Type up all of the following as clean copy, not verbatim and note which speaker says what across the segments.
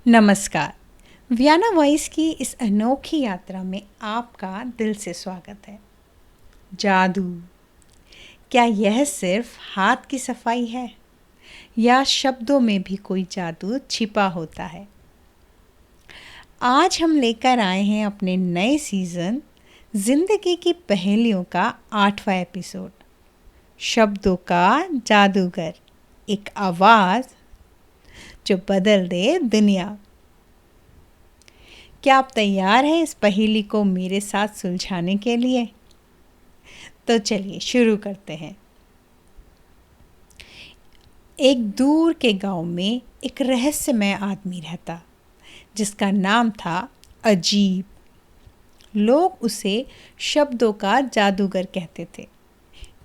Speaker 1: नमस्कार। Vienna voice की इस अनोखी यात्रा में आपका दिल से स्वागत है। जादू, क्या यह सिर्फ हाथ की सफाई है या शब्दों में भी कोई जादू छिपा होता है? आज हम लेकर आए हैं अपने नए सीज़न जिंदगी की पहेलियों का 8वां एपिसोड, शब्दों का जादूगर, एक आवाज़ जो बदल दे दुनिया। क्या आप तैयार हैं इस पहेली को मेरे साथ सुलझाने के लिए? तो चलिए शुरू करते हैं। एक दूर के गांव में एक रहस्यमय आदमी रहता, जिसका नाम था अजीब। लोग उसे शब्दों का जादूगर कहते थे,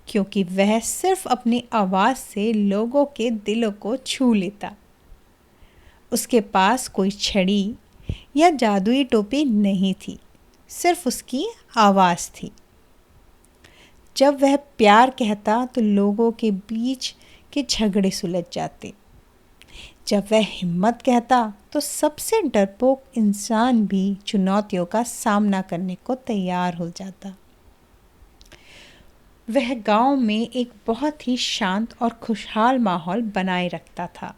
Speaker 1: क्योंकि वह सिर्फ अपनी आवाज़ से लोगों के दिलों को छू लेता। उसके पास कोई छड़ी या जादुई टोपी नहीं थी, सिर्फ उसकी आवाज़ थी। जब वह प्यार कहता तो लोगों के बीच के झगड़े सुलझ जाते। जब वह हिम्मत कहता तो सबसे डरपोक इंसान भी चुनौतियों का सामना करने को तैयार हो जाता। वह गांव में एक बहुत ही शांत और खुशहाल माहौल बनाए रखता था।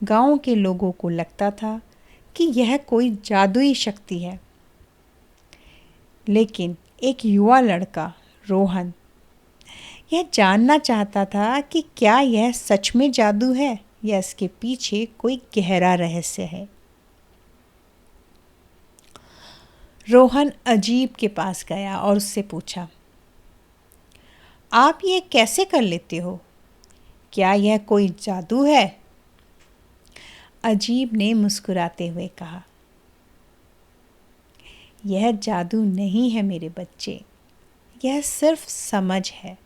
Speaker 1: गांव के लोगों को लगता था कि यह कोई जादुई शक्ति है। लेकिन एक युवा लड़का रोहन यह जानना चाहता था कि क्या यह सच में जादू है या इसके पीछे कोई गहरा रहस्य है। रोहन अजीब के पास गया और उससे पूछा, आप ये कैसे कर लेते हो? क्या यह कोई जादू है? अजीब ने मुस्कुराते हुए कहा, यह जादू नहीं है मेरे बच्चे, यह सिर्फ समझ है।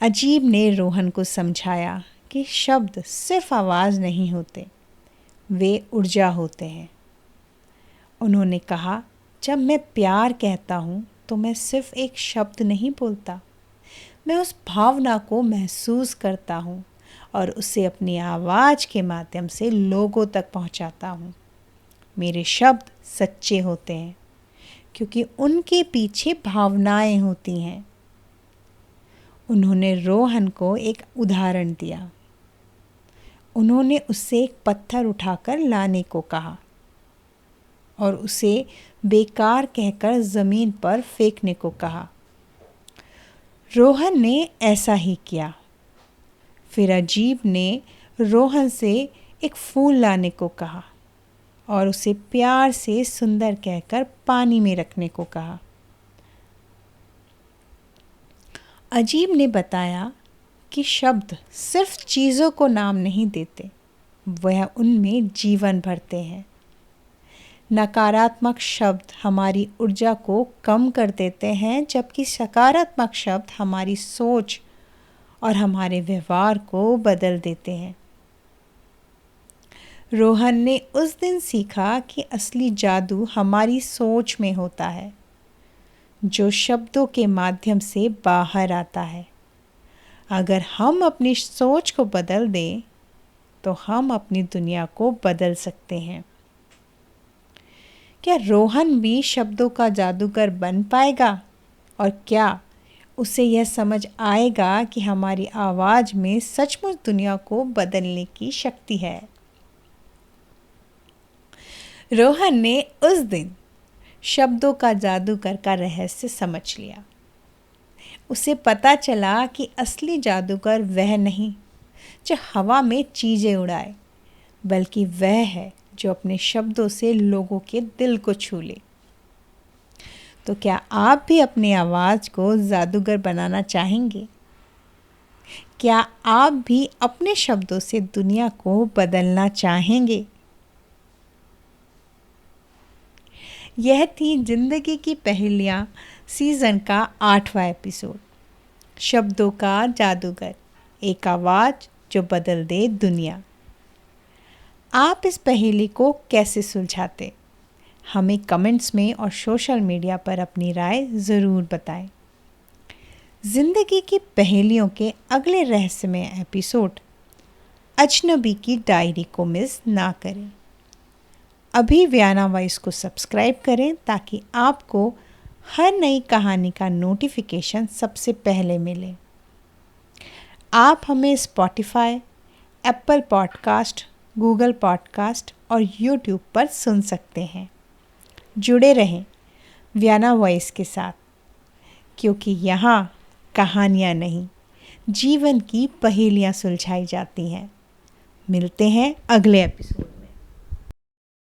Speaker 1: अजीब ने रोहन को समझाया कि शब्द सिर्फ आवाज़ नहीं होते, वे ऊर्जा होते हैं। उन्होंने कहा, जब मैं प्यार कहता हूँ तो मैं सिर्फ एक शब्द नहीं बोलता, मैं उस भावना को महसूस करता हूँ और उसे अपनी आवाज़ के माध्यम से लोगों तक पहुँचाता हूँ। मेरे शब्द सच्चे होते हैं क्योंकि उनके पीछे भावनाएं होती हैं। उन्होंने रोहन को एक उदाहरण दिया। उन्होंने उससे एक पत्थर उठाकर लाने को कहा और उसे बेकार कहकर ज़मीन पर फेंकने को कहा। रोहन ने ऐसा ही किया। फिर अजीब ने रोहन से एक फूल लाने को कहा और उसे प्यार से सुंदर कहकर पानी में रखने को कहा। अजीब ने बताया कि शब्द सिर्फ चीज़ों को नाम नहीं देते, वह उनमें जीवन भरते हैं। नकारात्मक शब्द हमारी ऊर्जा को कम कर देते हैं, जबकि सकारात्मक शब्द हमारी सोच और हमारे व्यवहार को बदल देते हैं। रोहन ने उस दिन सीखा कि असली जादू हमारी सोच में होता है, जो शब्दों के माध्यम से बाहर आता है। अगर हम अपनी सोच को बदल दें तो हम अपनी दुनिया को बदल सकते हैं। क्या रोहन भी शब्दों का जादूगर बन पाएगा? और क्या उसे यह समझ आएगा कि हमारी आवाज़ में सचमुच दुनिया को बदलने की शक्ति है? रोहन ने उस दिन शब्दों का जादूगर का रहस्य समझ लिया। उसे पता चला कि असली जादूगर वह नहीं जो हवा में चीज़ें उड़ाए, बल्कि वह है जो अपने शब्दों से लोगों के दिल को छू ले। तो क्या आप भी अपनी आवाज़ को जादूगर बनाना चाहेंगे? क्या आप भी अपने शब्दों से दुनिया को बदलना चाहेंगे? यह थी जिंदगी की पहेलियाँ सीज़न का 8वां एपिसोड, शब्दों का जादूगर, एक आवाज़ जो बदल दे दुनिया। आप इस पहेली को कैसे सुलझाते? हमें कमेंट्स में और सोशल मीडिया पर अपनी राय ज़रूर बताएं। जिंदगी की पहेलियों के अगले रहस्यमय एपिसोड अजनबी की डायरी को मिस ना करें। अभी व्याना वॉइस को सब्सक्राइब करें ताकि आपको हर नई कहानी का नोटिफिकेशन सबसे पहले मिले। आप हमें Spotify, Apple podcast, Google podcast और यूट्यूब पर सुन सकते हैं। जुड़े रहें व्याना वॉइस के साथ, क्योंकि यहाँ कहानियाँ नहीं, जीवन की पहेलियाँ सुलझाई जाती हैं। मिलते हैं अगले एपिसोड।